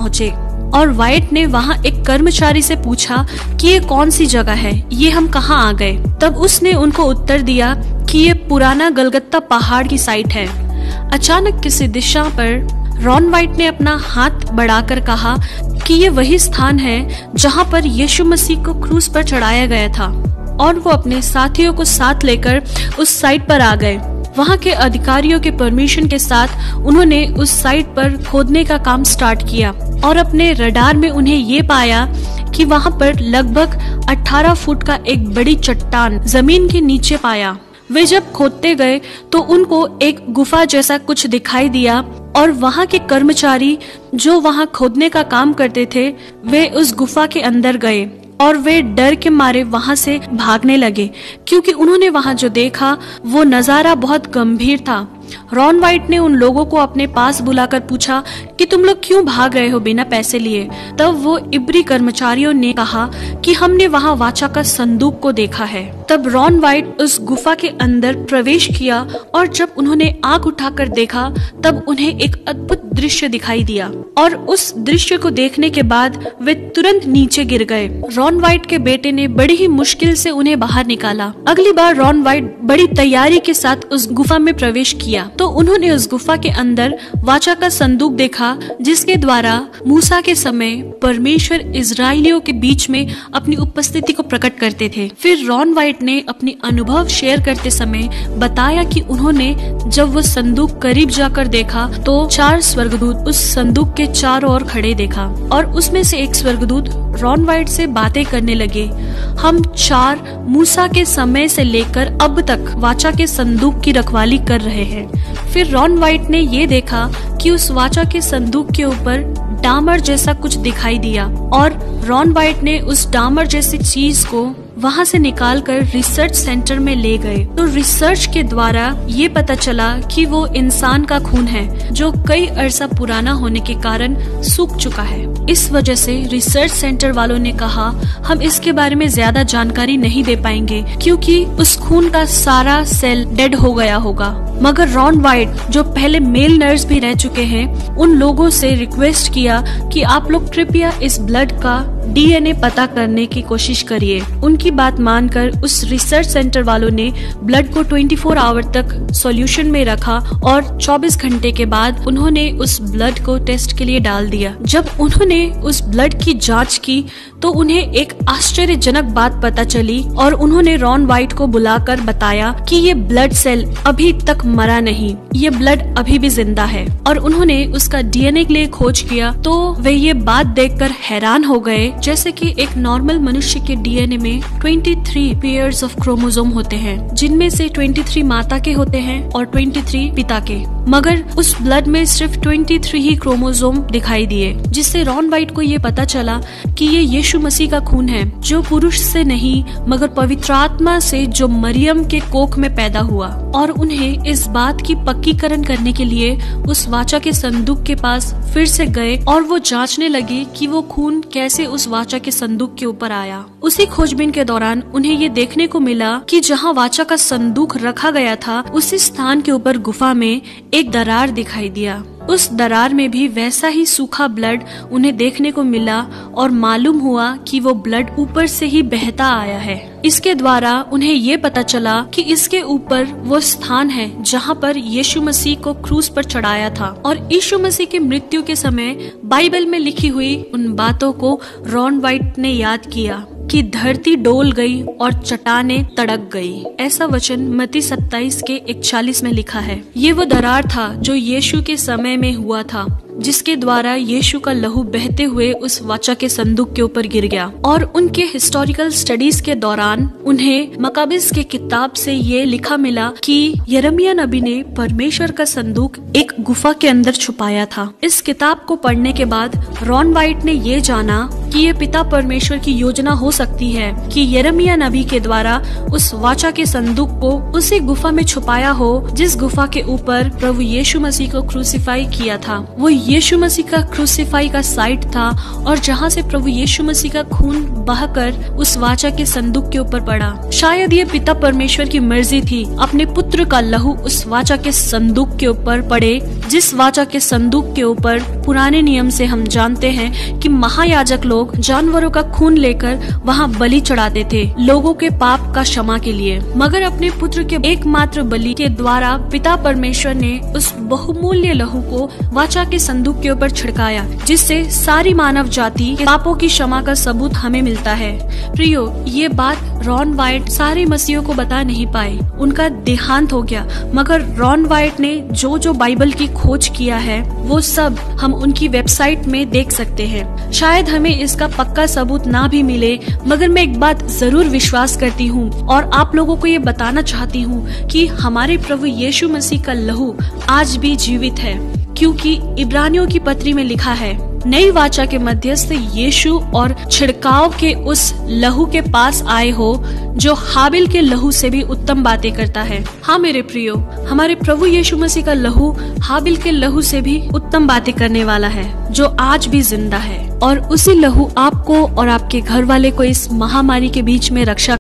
पहुँचे और वाइट ने वहाँ एक कर्मचारी से पूछा कि ये कौन सी जगह है, ये हम कहाँ आ गए। तब उसने उनको उत्तर दिया कि ये पुराना गलगत्ता पहाड़ की साइट है। अचानक किसी दिशा पर रॉन वाइट ने अपना हाथ बढ़ाकर कहा कि ये वही स्थान है जहाँ पर यीशु मसीह को क्रूस पर चढ़ाया गया था, और वो अपने साथियों को साथ लेकर उस साइट पर आ गए। वहाँ के अधिकारियों के परमिशन के साथ उन्होंने उस साइट पर खोदने का काम स्टार्ट किया और अपने रडार में उन्हें ये पाया कि वहाँ पर लगभग 18 फुट का एक बड़ी चट्टान जमीन के नीचे पाया। वे जब खोदते गए तो उनको एक गुफा जैसा कुछ दिखाई दिया और वहाँ के कर्मचारी जो वहाँ खोदने का काम करते थे वे उस गुफा के अंदर गए और वे डर के मारे वहाँ से भागने लगे, क्योंकि उन्होंने वहाँ जो देखा वो नजारा बहुत गंभीर था। रॉन वाइट ने उन लोगों को अपने पास बुलाकर पूछा कि तुम लोग क्यों भाग रहे हो बिना पैसे लिए। तब वो इब्री कर्मचारियों ने कहा कि हमने वहाँ वाचा का संदूक को देखा है। तब रॉन वाइट उस गुफा के अंदर प्रवेश किया और जब उन्होंने आंख उठाकर देखा तब उन्हें एक अद्भुत दृश्य दिखाई दिया और उस दृश्य को देखने के बाद वे तुरंत नीचे गिर गए। रॉन वाइट के बेटे ने बड़ी ही मुश्किल से उन्हें बाहर निकाला। अगली बार रॉन वाइट बड़ी तैयारी के साथ उस गुफा में प्रवेश किया तो उन्होंने उस गुफा के अंदर वाचा का संदूक देखा, जिसके द्वारा मूसा के समय परमेश्वर इजरायलियों के बीच में अपनी उपस्थिति को प्रकट करते थे। फिर रॉन वाइट ने अपनी अनुभव शेयर करते समय बताया कि उन्होंने जब वो संदूक करीब जाकर देखा तो 4 स्वर्गदूत उस संदूक के चारों ओर खड़े देखा और उसमें से एक स्वर्गदूत रॉन वाइट से बातें करने लगे। हम 4 मूसा के समय से लेकर अब तक वाचा के संदूक की रखवाली कर रहे हैं। फिर रॉन वाइट ने ये देखा कि उस वाचा के संदूक के ऊपर डामर जैसा कुछ दिखाई दिया और रॉन वाइट ने उस डामर जैसी चीज को वहाँ से निकालकर रिसर्च सेंटर में ले गए। तो रिसर्च के द्वारा ये पता चला कि वो इंसान का खून है जो कई अरसा पुराना होने के कारण सूख चुका है। इस वजह से रिसर्च सेंटर वालों ने कहा हम इसके बारे में ज्यादा जानकारी नहीं दे पाएंगे क्योंकि उस खून का सारा सेल डेड हो गया होगा। मगर रॉन वाइट जो पहले मेल नर्स भी रह चुके हैं उन लोगों से रिक्वेस्ट किया कि आप लोग कृपया इस ब्लड का डीएनए पता करने की कोशिश करिए। उनकी बात मानकर उस रिसर्च सेंटर वालों ने ब्लड को 24 आवर तक सॉल्यूशन में रखा और 24 घंटे के बाद उन्होंने उस ब्लड को टेस्ट के लिए डाल दिया। जब उन्होंने उस ब्लड की जांच की तो उन्हें एक आश्चर्यजनक बात पता चली और उन्होंने रॉन वाइट को बुलाकर बताया कि ये ब्लड सेल अभी तक मरा नहीं, ये ब्लड अभी भी जिंदा है। और उन्होंने उसका डीएनए के लिए खोज किया तो वे ये बात देखकर हैरान हो गए जैसे कि एक नॉर्मल मनुष्य के डीएनए में 23 पेयर्स ऑफ क्रोमोसोम होते हैं, जिनमें से 23 माता के होते हैं और 23 पिता के, मगर उस ब्लड में सिर्फ 23 ही क्रोमोसोम दिखाई दिए, जिससे रॉन वाइट को ये पता चला कि ये यीशु मसीह का खून है जो पुरुष से नहीं मगर पवित्र आत्मा से जो मरियम के कोख में पैदा हुआ। और उन्हें इस बात की पक्कीकरण करने के लिए उस वाचा के संदूक के पास फिर से गए और वो जांचने लगे कि वो खून कैसे उस वाचा के संदूक के ऊपर आया। उसी खोजबीन के दौरान उन्हें ये देखने को मिला कि जहाँ वाचा का संदूक रखा गया था उसी स्थान के ऊपर गुफा में एक दरार दिखाई दिया। उस दरार में भी वैसा ही सूखा ब्लड उन्हें देखने को मिला और मालूम हुआ कि वो ब्लड ऊपर से ही बहता आया है। इसके द्वारा उन्हें ये पता चला कि इसके ऊपर वो स्थान है जहाँ पर यीशु मसीह को क्रूस पर चढ़ाया था। और यीशु मसीह की मृत्यु के समय बाइबल में लिखी हुई उन बातों को रॉन वाइट ने याद किया कि धरती डोल गई और चट्टानें तड़क गई। ऐसा वचन मत्ती 27 के 41 में लिखा है। ये वो दरार था जो यीशु के समय में हुआ था, जिसके द्वारा यीशु का लहू बहते हुए उस वाचा के संदूक के ऊपर गिर गया। और उनके हिस्टोरिकल स्टडीज के दौरान उन्हें मकाबिस के किताब से ये लिखा मिला कि यिर्मयाह नबी ने परमेश्वर का संदूक एक गुफा के अंदर छुपाया था। इस किताब को पढ़ने के बाद रॉन वाइट ने ये जाना कि ये पिता परमेश्वर की योजना हो सकती है कि यिर्मयाह नबी के द्वारा उस वाचा के संदूक को उसी गुफा में छुपाया हो जिस गुफा के ऊपर प्रभु यीशु मसीह को क्रूसीफाई किया था। वो यीशु मसीह का क्रूसीफाई का साइट था और जहाँ से प्रभु यीशु मसीह का खून बहकर उस वाचा के संदूक के ऊपर पड़ा। शायद ये पिता परमेश्वर की मर्जी थी अपने पुत्र का लहू उस वाचा के संदूक के ऊपर पड़े, जिस वाचा के संदूक के ऊपर पुराने नियम से हम जानते हैं कि महायाजक लोग जानवरों का खून लेकर वहाँ बलि चढ़ाते थे लोगों के पाप का क्षमा के लिए। मगर अपने पुत्र के एकमात्र बलि के द्वारा पिता परमेश्वर ने उस बहुमूल्य लहू को वाचा के संदूक के ऊपर छिड़काया, जिससे सारी मानव जाति के पापों की क्षमा का सबूत हमें मिलता है। प्रियो, ये बात रॉन वाइट सारे मसीहों को बता नहीं पाए, उनका देहांत हो गया। मगर रॉन वाइट ने जो बाइबल की खोज किया है वो सब हम उनकी वेबसाइट में देख सकते हैं। शायद हमें इसका पक्का सबूत ना भी मिले, मगर मैं एक बात जरूर विश्वास करती हूँ और आप लोगों को ये बताना चाहती हूँ कि हमारे प्रभु यीशु मसीह का लहू आज भी जीवित है, क्योंकि इब्रानियों की पत्री में लिखा है, नई वाचा के मध्यस्थ यीशु और छिड़काव के उस लहू के पास आए हो जो हाबिल के लहू से भी उत्तम बातें करता है। हाँ मेरे प्रियो, हमारे प्रभु यीशु मसीह का लहू हाबिल के लहू से भी उत्तम बातें करने वाला है, जो आज भी जिंदा है। और उसी लहू आपको और आपके घर वाले को इस महामारी के बीच में रक्षा